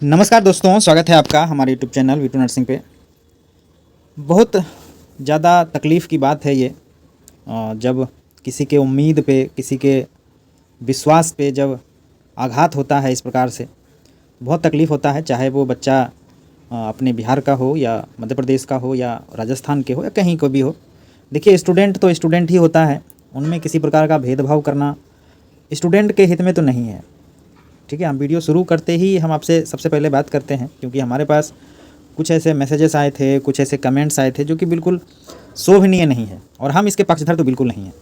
नमस्कार दोस्तों, स्वागत है आपका हमारे यूट्यूब चैनल वीटू नर्सिंग पे। बहुत ज़्यादा तकलीफ़ की बात है ये, जब किसी के उम्मीद पे, किसी के विश्वास पे जब आघात होता है इस प्रकार से, बहुत तकलीफ़ होता है। चाहे वो बच्चा अपने बिहार का हो या मध्य प्रदेश का हो या राजस्थान के हो या कहीं को भी हो। देखिए, स्टूडेंट तो स्टूडेंट ही होता है, उनमें किसी प्रकार का भेदभाव करना स्टूडेंट के हित में तो नहीं है। ठीक है, हम वीडियो शुरू करते ही हम आपसे सबसे पहले बात करते हैं, क्योंकि हमारे पास कुछ ऐसे मैसेजेस आए थे, कुछ ऐसे कमेंट्स आए थे जो कि बिल्कुल शोभनीय नहीं है, और हम इसके पक्षधर तो बिल्कुल नहीं हैं।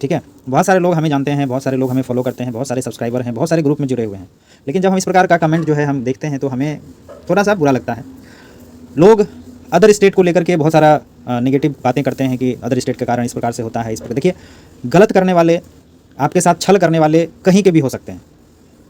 ठीक है, बहुत सारे लोग हमें जानते हैं, बहुत सारे लोग हमें फॉलो करते हैं, बहुत सारे सब्सक्राइबर हैं, बहुत सारे ग्रुप में जुड़े हुए हैं, लेकिन जब हम इस प्रकार का कमेंट जो है हम देखते हैं तो हमें थोड़ा सा बुरा लगता है। लोग अदर स्टेट को लेकर के बहुत सारा नेगेटिव बातें करते हैं कि अदर स्टेट के कारण इस प्रकार से होता है, इस प्रकार। देखिए, गलत करने वाले, आपके साथ छल करने वाले कहीं के भी हो सकते हैं।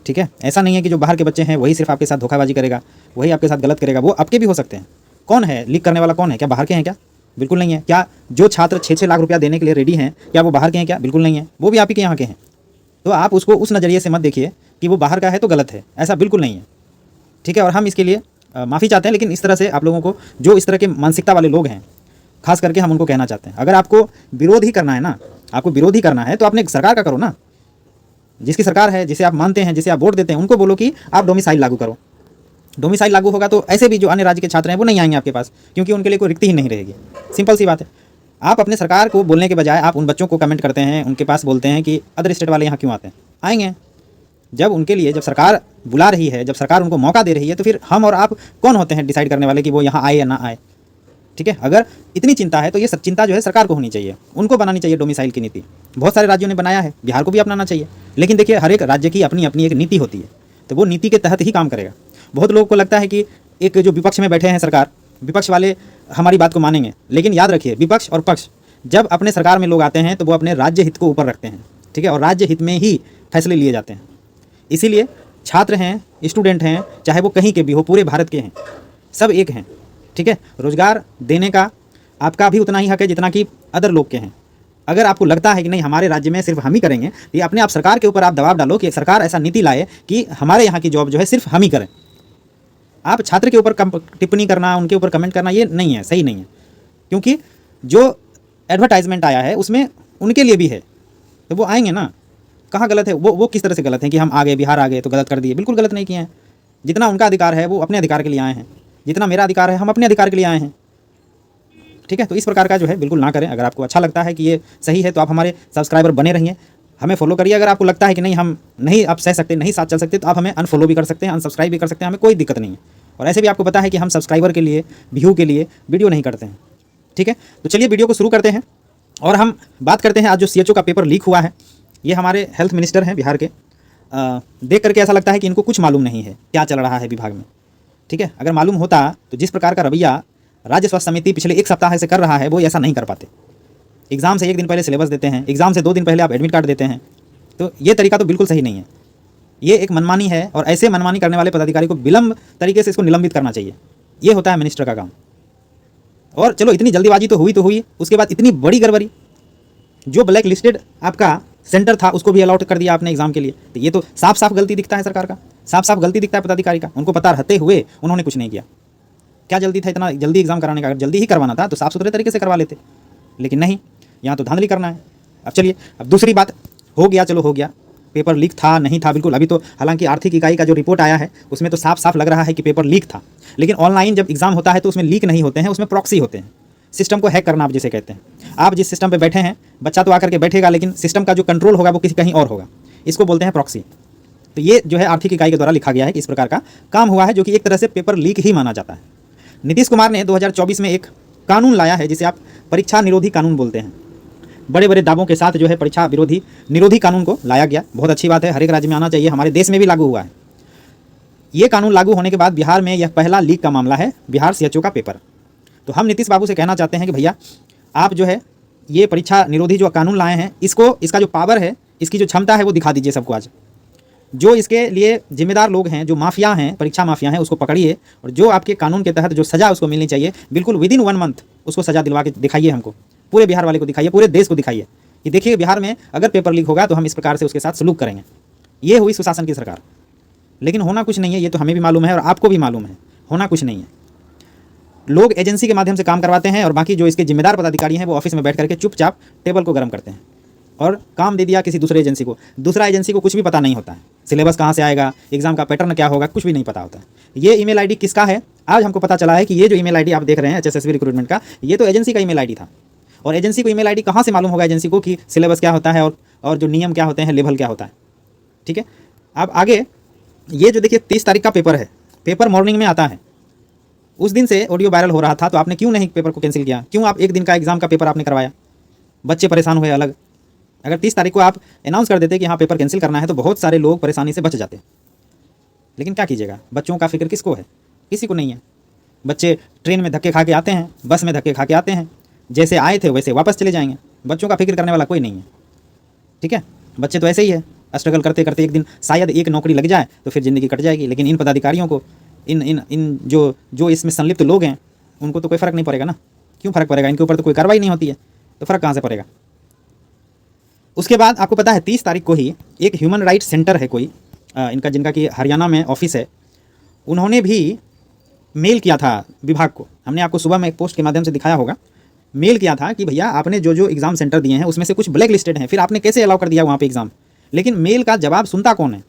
ठीक है, ऐसा नहीं है कि जो बाहर के बच्चे हैं वही सिर्फ आपके साथ धोखाबाजी करेगा, वही आपके साथ गलत करेगा। वो आपके भी हो सकते हैं। कौन है लीक करने वाला? कौन है? क्या बाहर के हैं क्या? बिल्कुल नहीं है। क्या जो छात्र 6-6 लाख रुपया देने के लिए रेडी हैं, क्या वो बाहर के हैं क्या? बिल्कुल नहीं है। वो भी आप ही के यहाँ के हैं। तो आप उसको उस नज़रिए से मत देखिए कि वो बाहर का है तो गलत है, ऐसा बिल्कुल नहीं है। ठीक है, और हम इसके लिए माफ़ी चाहते हैं, लेकिन इस तरह से आप लोगों को, जो इस तरह के मानसिकता वाले लोग हैं, खास करके हम उनको कहना चाहते हैं, अगर आपको विरोध ही करना है ना, आपको विरोध ही करना है तो आपने सरकार का करो ना। जिसकी सरकार है, जिसे आप मानते हैं, जिसे आप वोट देते हैं, उनको बोलो कि आप डोमिसाइल लागू करो। डोमिसाइल लागू होगा तो ऐसे भी जो अन्य राज्य के छात्र हैं वो नहीं आएंगे आपके पास, क्योंकि उनके लिए कोई रिक्ति ही नहीं रहेगी। सिंपल सी बात है। आप अपने सरकार को बोलने के बजाय आप उन बच्चों को कमेंट करते हैं, उनके पास बोलते हैं कि अदर स्टेट वाले यहाँ क्यों आते हैं। आएंगे जब उनके लिए, जब सरकार बुला रही है, जब सरकार उनको मौका दे रही है, तो फिर हम और आप कौन होते हैं डिसाइड करने वाले कि वो यहाँ आए या ना आए। ठीक है, अगर इतनी चिंता है तो ये सब चिंता जो है सरकार को होनी चाहिए, उनको बनानी चाहिए डोमिसाइल की नीति। बहुत सारे राज्यों ने बनाया है, बिहार को भी अपनाना चाहिए। लेकिन देखिए, हर एक राज्य की अपनी अपनी एक नीति होती है, तो वो नीति के तहत ही काम करेगा। बहुत लोगों को लगता है कि एक जो विपक्ष में बैठे हैं सरकार, विपक्ष वाले हमारी बात को मानेंगे, लेकिन याद रखिए, विपक्ष और पक्ष जब अपने सरकार में लोग आते हैं तो वो अपने राज्य हित को ऊपर रखते हैं। ठीक है, और राज्य हित में ही फैसले लिए जाते हैं। इसीलिए छात्र हैं, स्टूडेंट हैं, चाहे वो कहीं के भी हो, पूरे भारत के हैं, सब एक हैं। ठीक है, रोजगार देने का आपका भी उतना ही हक है जितना कि अदर लोग के हैं। अगर आपको लगता है कि नहीं हमारे राज्य में सिर्फ हम ही करेंगे, तो ये अपने आप सरकार के ऊपर आप दबाव डालो कि सरकार ऐसा नीति लाए कि हमारे यहाँ की जॉब जो है सिर्फ हम ही करें। आप छात्र के ऊपर टिप्पणी करना, उनके ऊपर कमेंट करना, ये नहीं है, सही नहीं है। क्योंकि जो एडवर्टाइजमेंट आया है उसमें उनके लिए भी है, तो वो आएंगे ना। कहाँ गलत है? वो किस तरह से गलत है कि हम आ गए, बिहार आ गए तो गलत कर दिए? बिल्कुल गलत नहीं किए हैं। जितना उनका अधिकार है वो अपने अधिकार के लिए आए हैं, जितना मेरा अधिकार है हम अपने अधिकार के लिए आए हैं। ठीक है, तो इस प्रकार का जो है बिल्कुल ना करें। अगर आपको अच्छा लगता है कि ये सही है तो आप हमारे सब्सक्राइबर बने रहिए, हमें फॉलो करिए। अगर आपको लगता है कि नहीं, हम नहीं आप सह सकते, नहीं साथ चल सकते, तो आप हमें अनफॉलो भी कर सकते हैं, अनसब्सक्राइब भी कर सकते हैं, हमें कोई दिक्कत नहीं है। और ऐसे भी आपको पता है कि हम सब्सक्राइबर के लिए, व्यू के लिए वीडियो नहीं करते हैं। ठीक है, तो चलिए वीडियो को शुरू करते हैं और हम बात करते हैं आज जो CHO का पेपर लीक हुआ है। ये हमारे हेल्थ मिनिस्टर हैं बिहार के। देख करके ऐसा लगता है कि इनको कुछ मालूम नहीं है क्या चल रहा है विभाग में। ठीक है, अगर मालूम होता तो जिस प्रकार का रवैया राज्य स्वास्थ्य समिति पिछले 1 सप्ताह से कर रहा है वो ऐसा नहीं कर पाते। एग्ज़ाम से 1 दिन पहले सिलेबस देते हैं, एग्ज़ाम से 2 दिन पहले आप एडमिट कार्ड देते हैं, तो ये तरीका तो बिल्कुल सही नहीं है। ये एक मनमानी है, और ऐसे मनमानी करने वाले पदाधिकारी को विलंब तरीके से इसको निलंबित करना चाहिए। ये होता है मिनिस्टर का काम। और चलो, इतनी जल्दीबाजी तो हुई, उसके बाद इतनी बड़ी गड़बड़ी, जो ब्लैक लिस्टेड आपका सेंटर था उसको भी अलॉट कर दिया आपने एग्जाम के लिए। तो ये तो साफ साफ गलती दिखता है सरकार का, साफ साफ गलती दिखता है पदाधिकारी का। उनको पता रहते हुए उन्होंने कुछ नहीं किया। क्या जल्दी था इतना जल्दी एग्जाम कराने का? अगर जल्दी ही करवाना था तो साफ सुथरे तरीके से करवा लेते, लेकिन नहीं, यहाँ तो धांधली करना है। अब चलिए, अब दूसरी बात, हो गया, चलो हो गया, पेपर लीक था नहीं था, बिल्कुल। अभी तो हालांकि आर्थिक इकाई का जो रिपोर्ट आया है उसमें तो साफ साफ लग रहा है कि पेपर लीक था। लेकिन ऑनलाइन जब एग्जाम होता है तो उसमें लीक नहीं होते हैं, उसमें प्रॉक्सी होते हैं। सिस्टम को हैक करना आप जिसे कहते हैं। आप जिस सिस्टम पे बैठे हैं, बच्चा तो आकर के बैठेगा, लेकिन सिस्टम का जो कंट्रोल होगा वो किसी कहीं और होगा। इसको बोलते हैं प्रॉक्सी। तो ये जो है आर्थिक इकाई के द्वारा लिखा गया है कि इस प्रकार का काम हुआ है, जो कि एक तरह से पेपर लीक ही माना जाता है। नीतीश कुमार ने 2024 में एक कानून लाया है जिसे आप परीक्षा निरोधी कानून बोलते हैं। बड़े बड़े दावों के साथ जो है परीक्षा निरोधी कानून को लाया गया। बहुत अच्छी बात है, हर एक राज्य में आना चाहिए, हमारे देश में भी लागू हुआ है। ये कानून लागू होने के बाद बिहार में यह पहला लीक का मामला है, बिहार CHO का पेपर। तो हम नीतीश बाबू से कहना चाहते हैं कि भैया, आप जो है ये परीक्षा निरोधी जो कानून लाए हैं, इसका जो पावर है, इसकी जो क्षमता है वो दिखा दीजिए सबको। आज जो इसके लिए जिम्मेदार लोग हैं, जो माफिया हैं, परीक्षा माफिया हैं, उसको पकड़िए, और जो आपके कानून के तहत जो सज़ा उसको मिलनी चाहिए, बिल्कुल विदिन 1 मंथ उसको सज़ा दिलवा के दिखाइए। हमको, पूरे बिहार वाले को दिखाइए, पूरे देश को दिखाइए कि देखिए बिहार में अगर पेपर लीक होगा तो हम इस प्रकार से उसके साथ सलूक करेंगे। ये हुई सुशासन की सरकार। लेकिन होना कुछ नहीं है, ये तो हमें भी मालूम है और आपको भी मालूम है, होना कुछ नहीं है। लोग एजेंसी के माध्यम से काम करवाते हैं और बाकी जो इसके जिम्मेदार पदाधिकारी हैं वो ऑफिस में बैठ करके चुपचाप टेबल को गर्म करते हैं और काम दे दिया किसी दूसरे एजेंसी को। दूसरा एजेंसी को कुछ भी पता नहीं होता है, सिलेबस कहाँ से आएगा, एग्जाम का पैटर्न क्या होगा, कुछ भी नहीं पता होता है। ये ईमेल आईडी किसका है? आज हमको पता चला है कि ये जो ईमेल आईडी आप देख रहे हैं HSSB रिक्रूटमेंट का, ये तो एजेंसी का ईमेल आईडी था। और एजेंसी को ईमेल आईडी कहाँ से मालूम होगा एजेंसी को कि सिलेबस क्या होता है और जो नियम क्या होते हैं, लेवल क्या होता है। ठीक है, अब आगे ये जो देखिए 30 तारीख का पेपर है, पेपर मॉर्निंग में आता है। उस दिन से ऑडियो वायरल हो रहा था, तो आपने क्यों नहीं पेपर को कैंसिल किया? क्यों आप एक दिन का एग्जाम का पेपर आपने करवाया? बच्चे परेशान हुए अलग। अगर 30 तारीख को आप अनाउंस कर देते कि हाँ पेपर कैंसिल करना है, तो बहुत सारे लोग परेशानी से बच जाते। लेकिन क्या कीजिएगा, बच्चों का फिक्र किसको है? किसी को नहीं है। बच्चे ट्रेन में धक्के खा के आते हैं, बस में धक्के खा के आते हैं, जैसे आए थे वैसे वापस चले जाएंगे। बच्चों का फिक्र करने वाला कोई नहीं है। ठीक है, बच्चे तो ऐसे ही है, स्ट्रगल करते करते एक दिन शायद एक नौकरी लग जाए तो फिर ज़िंदगी कट जाएगी। लेकिन इन पदाधिकारियों को, इन जो इसमें संलिप्त लोग हैं, उनको तो कोई फ़र्क नहीं पड़ेगा ना। क्यों फ़र्क पड़ेगा? इनके ऊपर तो कोई कार्रवाई नहीं होती है, तो फ़र्क कहाँ से पड़ेगा? उसके बाद आपको पता है 30 तारीख को ही एक ह्यूमन राइट्स सेंटर है कोई इनका, जिनका कि हरियाणा में ऑफिस है, उन्होंने भी मेल किया था विभाग को। हमने आपको सुबह में एक पोस्ट के माध्यम से दिखाया होगा। मेल किया था कि भैया आपने जो जो एग्ज़ाम सेंटर दिए हैं उसमें से कुछ ब्लैक लिस्टेड हैं, फिर आपने कैसे अलाउ कर दिया वहाँ पे एग्ज़ाम? लेकिन मेल का जवाब सुनता कौन है?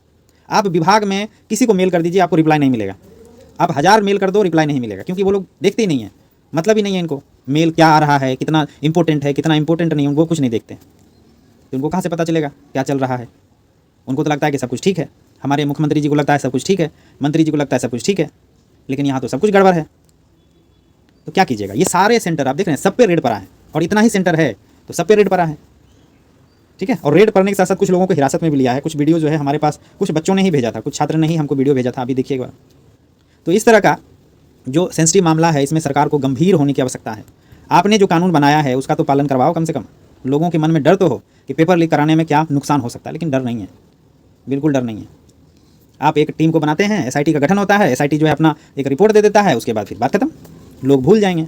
आप विभाग में किसी को मेल कर दीजिए, आपको रिप्लाई नहीं मिलेगा। आप 1000 मेल कर दो, रिप्लाई नहीं मिलेगा, क्योंकि वो लोग देखते ही नहीं हैं, मतलब ही नहीं है इनको मेल क्या आ रहा है, कितना इंपॉर्टेंट है, कितना इंपॉर्टेंट नहीं, वो कुछ नहीं देखते। तो उनको कहाँ से पता चलेगा क्या चल रहा है? उनको तो लगता है कि सब कुछ ठीक है, हमारे मुख्यमंत्री जी को लगता है सब कुछ ठीक है, मंत्री जी को लगता है सब कुछ ठीक है, लेकिन यहाँ तो सब कुछ गड़बड़ है। तो क्या कीजिएगा? ये सारे सेंटर आप देख रहे हैं, सब पे रेड पड़ा है, और इतना ही सेंटर है तो सब पे रेड पड़ा है। ठीक है, और रेड पड़ने के साथ साथ कुछ लोगों को हिरासत में भी लिया है। कुछ वीडियो जो है हमारे पास कुछ बच्चों ने ही भेजा था, कुछ छात्र ने ही हमको वीडियो भेजा था, अभी देखिए एक बार। तो इस तरह का जो सेंसिटिव मामला है, इसमें सरकार को गंभीर होने की आवश्यकता है। आपने जो कानून बनाया है उसका तो पालन करवाओ कम से कम। लोगों के मन में डर तो हो कि पेपर लीक कराने में क्या नुकसान हो सकता है, लेकिन डर नहीं है, बिल्कुल डर नहीं है। आप एक टीम को बनाते हैं, SIT का गठन होता है, SIT जो है अपना एक रिपोर्ट दे देता है, उसके बाद फिर बात खत्म, लोग भूल जाएंगे,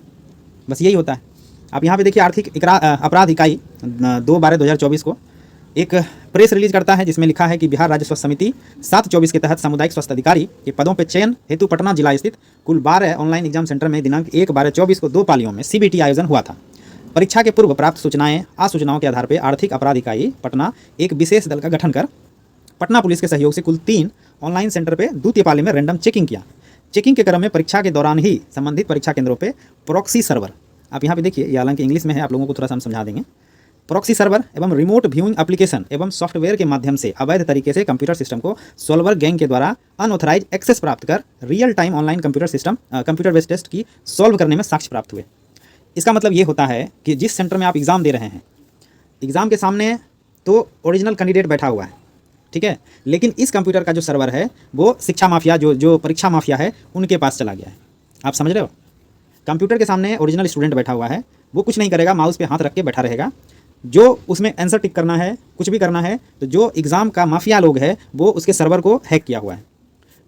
बस यही होता है। आप यहाँ पे देखिए आर्थिक अपराध इकाई 2/12/2024 को एक प्रेस रिलीज करता है, जिसमें लिखा है कि बिहार राज्य स्वास्थ्य समिति 7/24 के तहत सामुदायिक स्वास्थ्य अधिकारी के पदों पर चयन हेतु पटना जिला स्थित कुल 12 ऑनलाइन एग्जाम सेंटर में दिनांक 1/12/24 को 2 पालियों में CBT आयोजन हुआ था। परीक्षा के पूर्व प्राप्त सूचनाओं के आधार पर आर्थिक अपराध इकाई पटना एक विशेष दल का गठन कर पटना पुलिस के सहयोग से कुल 3 ऑनलाइन सेंटर पे द्वितीय पाली में रैंडम चेकिंग किया। चेकिंग के क्रम में परीक्षा के दौरान ही संबंधित परीक्षा केंद्रों पे प्रॉक्सी सर्वर, आप यहाँ पे देखिए, ये हालांकि इंग्लिश में है, आप लोगों को थोड़ा सा हम समझा देंगे। प्रॉक्सी सर्वर एवं रिमोट व्यूइंग एप्लीकेशन एवं सॉफ्टवेयर के माध्यम से अवैध तरीके से कंप्यूटर सिस्टम को सॉल्वर गैंग के द्वारा अनऑथराइज एक्सेस प्राप्त कर real time online computer based test की सॉल्व करने में साक्ष्य प्राप्त हुए। इसका मतलब ये होता है कि जिस सेंटर में आप एग्ज़ाम दे रहे हैं, एग्ज़ाम के सामने तो ओरिजिनल कैंडिडेट बैठा हुआ है, ठीक है, लेकिन इस कंप्यूटर का जो सर्वर है वो शिक्षा माफिया, जो परीक्षा माफिया है, उनके पास चला गया है। आप समझ रहे हो? कंप्यूटर के सामने ओरिजिनल स्टूडेंट बैठा हुआ है, वो कुछ नहीं करेगा, माउस पे हाथ रख के बैठा रहेगा। जो उसमें आंसर टिक करना है, कुछ भी करना है, तो जो एग्ज़ाम का माफिया लोग है वो उसके सर्वर को हैक किया हुआ है,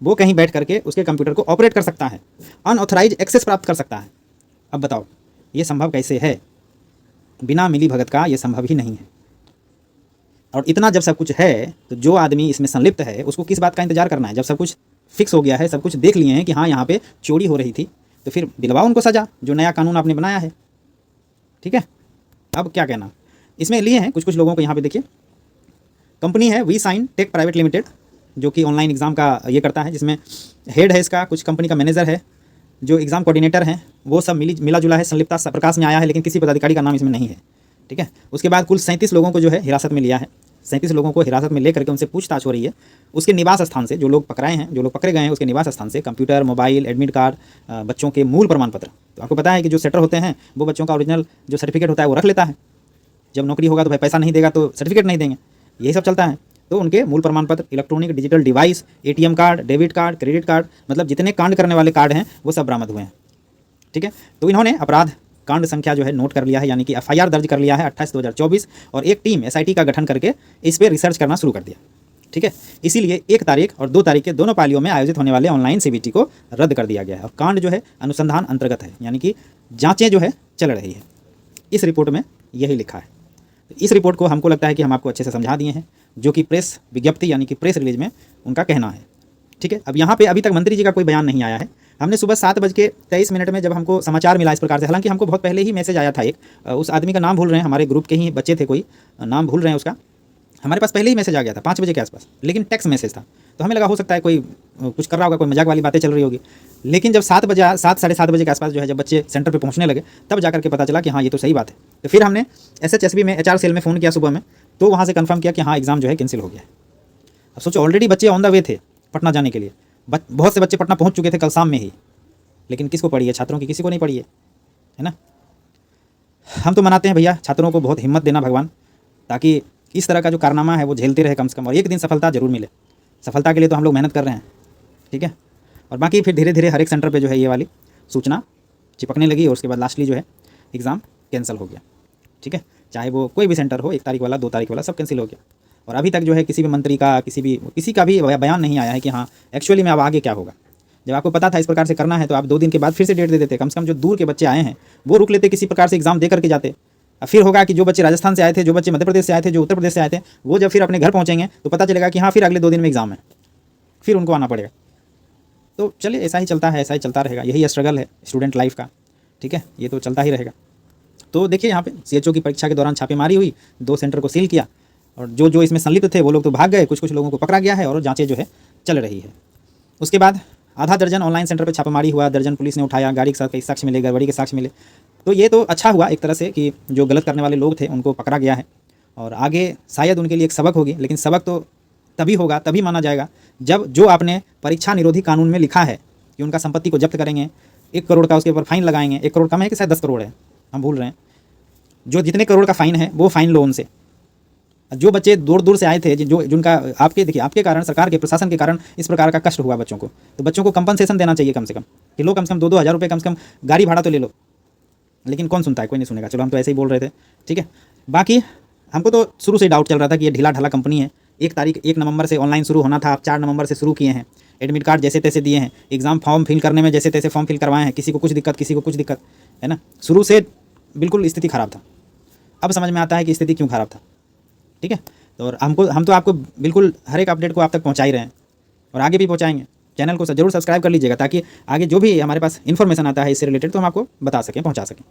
वो कहीं बैठ करके उसके कंप्यूटर को ऑपरेट कर सकता है, अनऑथराइज एक्सेस प्राप्त कर सकता है। अब बताओ ये संभव कैसे है? बिना मिली भगत का ये संभव ही नहीं है। और इतना जब सब कुछ है तो जो आदमी इसमें संलिप्त है उसको किस बात का इंतजार करना है? जब सब कुछ फिक्स हो गया है, सब कुछ देख लिए हैं कि हाँ यहाँ पे चोरी हो रही थी, तो फिर दिलवाओ उनको सजा, जो नया कानून आपने बनाया है। ठीक है, अब क्या कहना इसमें लिए हैं कुछ लोगों को। यहाँ पे देखिए, कंपनी है वीसाइन टेक प्राइवेट लिमिटेड, जो कि ऑनलाइन एग्ज़ाम का ये करता है, जिसमें हेड है इसका, कुछ कंपनी का मैनेजर है, जो एग्ज़ाम कोऑर्डिनेटर हैं, वो सब मिला जुला है, संलिप्तता प्रकाश में आया है, लेकिन किसी पदाधिकारी का नाम इसमें नहीं है। ठीक है, उसके बाद कुल 37 लोगों को जो है हिरासत में लिया है। 37 लोगों को हिरासत में लेकर के उनसे पूछताछ हो रही है। उसके निवास स्थान से जो लोग पकड़ाए हैं, जो लोग पकड़े गए हैं, उसके निवास स्थान से कंप्यूटर, मोबाइल, एडमिट कार्ड, बच्चों के मूल प्रमाण पत्र। तो आपको पता है कि जो सेटर होते हैं वो बच्चों का ओरिजिनल जो सर्टिफिकेट होता है वो रख लेता है। जब नौकरी होगा तो भाई पैसा नहीं देगा तो सर्टिफिकेट नहीं देंगे, यही सब चलता है। तो उनके मूल प्रमाण पत्र, electronic digital device, ATM card, debit card, credit card, मतलब जितने कांड करने वाले कार्ड हैं वो सब बरामद हुए हैं। ठीक है, तो इन्होंने अपराध कांड संख्या जो है नोट कर लिया है, यानी कि FIR दर्ज कर लिया है 28/2024, और एक टीम SIT का गठन करके इस पर रिसर्च करना शुरू कर दिया। ठीक है, इसीलिए 1 तारीख और 2 तारीख के दोनों पालियों में आयोजित होने वाले ऑनलाइन CBT को रद्द कर दिया गया है। और कांड जो है अनुसंधान अंतर्गत है, यानी कि जांचें जो है चल रही है। इस रिपोर्ट में यही लिखा है। तो इस रिपोर्ट को हमको लगता है कि हम आपको अच्छे से समझा दिए हैं, जो कि प्रेस विज्ञप्ति यानी कि प्रेस रिलीज में उनका कहना है। ठीक है। अब यहाँ पे अभी तक मंत्री जी का कोई बयान नहीं आया है। हमने सुबह 7:23 में जब हमको समाचार मिला इस प्रकार से, हालांकि हमको बहुत पहले ही मैसेज आया था एक, उस आदमी का नाम भूल रहे हैं, हमारे ग्रुप के ही बच्चे थे, कोई नाम भूल रहे हैं उसका, हमारे पास पहले ही मैसेज आ गया था 5 बजे के आसपास, लेकिन टेक्स्ट मैसेज था। तो हमें लगा हो सकता है कोई कुछ कर रहा होगा, कोई मजाक वाली बातें चल रही होगी। लेकिन जब 7 साढ़े 7 बजे के आसपास जो है जब बच्चे सेंटर पे पहुंचने लगे, तब जाकर के पता चला कि हाँ ये तो सही बात है। तो फिर हमने SHSB में HR सेल में फ़ोन किया सुबह में, तो वहाँ से कन्फर्म किया कि हाँ एग्ज़ाम जो है कैंसिल हो गया है। अब सोचो, ऑलरेडी बच्चे ऑन द वे थे पटना जाने के लिए, बहुत से बच्चे पटना पहुँच चुके थे कल शाम में ही, लेकिन किसको पड़ी है? छात्रों की किसी को नहीं पड़ी है ना। हम तो मनाते हैं भैया छात्रों को बहुत हिम्मत देना भगवान, ताकि इस तरह का जो कारनामा है वो झेलते रहे कम से कम, और एक दिन सफलता जरूर मिले। सफलता के लिए तो हम लोग मेहनत कर रहे हैं, ठीक है। और बाकी फिर धीरे धीरे हर एक सेंटर पे जो है ये वाली सूचना चिपकने लगी, और उसके बाद लास्टली जो है एग्ज़ाम कैंसिल हो गया, ठीक है। चाहे वो कोई भी सेंटर हो, 1 तारीख वाला 2 तारीख वाला, सब कैंसिल हो गया। और अभी तक जो है किसी भी मंत्री का किसी का भी बयान नहीं आया है कि हाँ एक्चुअली में अब आगे क्या होगा। जब आपको पता था इस प्रकार से करना है तो आप 2 दिन के बाद फिर से डेट दे देते, कम से कम जो दूर के बच्चे आए हैं वो रुक लेते, किसी प्रकार से एग्ज़ाम दे करके जाते। फिर होगा कि जो बच्चे राजस्थान से आए थे, जो बच्चे मध्य प्रदेश से आए थे, जो उत्तर प्रदेश से आए थे, वो जब फिर अपने घर पहुँचेंगे तो पता चलेगा कि हाँ फिर अगले 2 दिन में एग्ज़ाम है, फिर उनको आना पड़ेगा। तो चलिए ऐसा ही चलता है, ऐसा ही चलता रहेगा, यही स्ट्रगल है स्टूडेंट लाइफ का, ठीक है। ये तो चलता ही रहेगा। तो देखिए यहाँ पे CHO की परीक्षा के दौरान छापेमारी हुई, 2 सेंटर को सील किया, और जो इसमें संलिप्त थे वो लोग तो भाग गए, कुछ लोगों को पकड़ा गया है और जाँचें जो है चल रही है। उसके बाद आधा दर्जन ऑनलाइन सेंटर पर छापेमारी हुआ, दर्जन पुलिस ने उठाया, गाड़ी के साथ कई साक्ष्य मिले, गड़बड़ी के साक्ष्य मिले। तो ये तो अच्छा हुआ एक तरह से कि जो गलत करने वाले लोग थे उनको पकड़ा गया है, और आगे शायद उनके लिए एक सबक होगी। लेकिन सबक तो तभी होगा, तभी माना जाएगा जब जो आपने परीक्षा निरोधी कानून में लिखा है कि उनका संपत्ति को जब्त करेंगे, 1 करोड़ का उसके ऊपर फाइन लगाएंगे। 1 करोड़ कम है कि शायद 10 करोड़ है, हम भूल रहे हैं। जो जितने करोड़ का फाइन है वो फाइन लो उनसे। जो बच्चे दूर दूर से आए थे, जिनका आपके कारण, सरकार के प्रशासन के कारण इस प्रकार का कष्ट हुआ बच्चों को, तो बच्चों को कंपनसेशन देना चाहिए कम से कम, कि लो कम से कम 2-2 हज़ार रुपये कम से कम गाड़ी भाड़ा तो ले लो। लेकिन कौन सुनता है? कोई नहीं सुनेगा। चलो हम तो ऐसे ही बोल रहे थे, ठीक है। बाकी हमको तो शुरू से डाउट चल रहा था कि ये ढीला ढाला कंपनी है। 1 नवंबर से ऑनलाइन शुरू होना था, आप 4 नवंबर से शुरू किए हैं। एडमिट कार्ड जैसे तैसे दिए हैं, एग्ज़ाम फॉर्म फिल करने में जैसे तैसे फॉर्म फिल करवाए हैं, किसी को कुछ दिक्कत, किसी को कुछ दिक्कत, है ना। शुरू से बिल्कुल स्थिति ख़राब था। अब समझ में आता है कि स्थिति क्यों ख़राब था, ठीक है। तो और हम तो आपको बिल्कुल हर एक अपडेट को आप तक पहुँचा ही रहे हैं, और आगे भी पहुँचाएंगे। चैनल को जरूर सब्सक्राइब कर लीजिएगा, ताकि आगे जो भी हमारे पास इन्फॉर्मेशन आता है इससे रिलेटेड तो हम आपको बता सकें, पहुँचा सकें,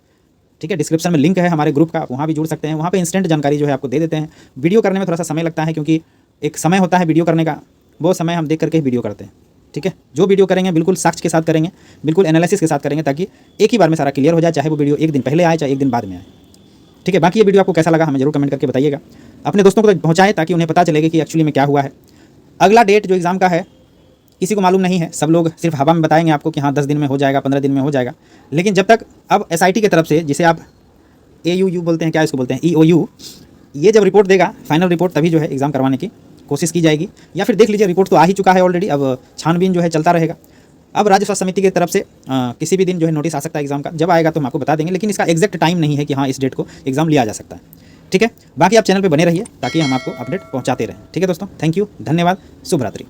ठीक है। डिस्क्रिप्शन में लिंक है हमारे ग्रुप का, वहाँ भी जुड़ सकते हैं। वहाँ पे इंस्टेंट जानकारी जो है आपको दे देते हैं। वीडियो करने में थोड़ा सा समय लगता है, क्योंकि एक समय होता है वीडियो करने का, वो समय हम देख करके वीडियो करते हैं, ठीक है। जो वीडियो करेंगे बिल्कुल साक्ष्य के साथ करेंगे, बिल्कुल एनालिसिस के साथ करेंगे, ताकि एक ही बार में सारा क्लियर हो जाए, चाहे वो वीडियो 1 दिन पहले आए चाहे 1 दिन बाद में आए, ठीक है। बाकी ये वीडियो आपको कैसा लगा हमें जरूर कमेंट करके बताइएगा। अपने दोस्तों को पहुँचाएं ताकि उन्हें पता चलेगा कि एक्चुअली में क्या हुआ है। अगला डेट जो एग्ज़ाम का है किसी को मालूम नहीं है, सब लोग सिर्फ हवा में बताएंगे आपको कि हाँ 10 दिन में हो जाएगा, 15 दिन में हो जाएगा। लेकिन जब तक अब SIT की तरफ से, जिसे आप AUU बोलते हैं, क्या इसको बोलते हैं, EOU, ये जब रिपोर्ट देगा, फाइनल रिपोर्ट, तभी जो है एग्ज़ाम करवाने की कोशिश की जाएगी। या फिर देख लीजिए रिपोर्ट तो आ ही चुका है ऑलरेडी, अब छानबीन जो है चलता रहेगा। अब राज्य स्वास्थ्य समिति की तरफ से किसी भी दिन जो है नोटिस आ सकता है एग्ज़ाम का, जब आएगा तो हम आपको बता देंगे। लेकिन इसका एग्जैक्ट टाइम नहीं है कि हाँ इस डेट को एग्ज़ाम लिया जा सकता है, ठीक है। बाकी आप चैनल पर बने रहिए ताकि हम आपको अपडेट पहुँचाते रहें, ठीक है दोस्तों। थैंक यू, धन्यवाद, शुभ रात्रि।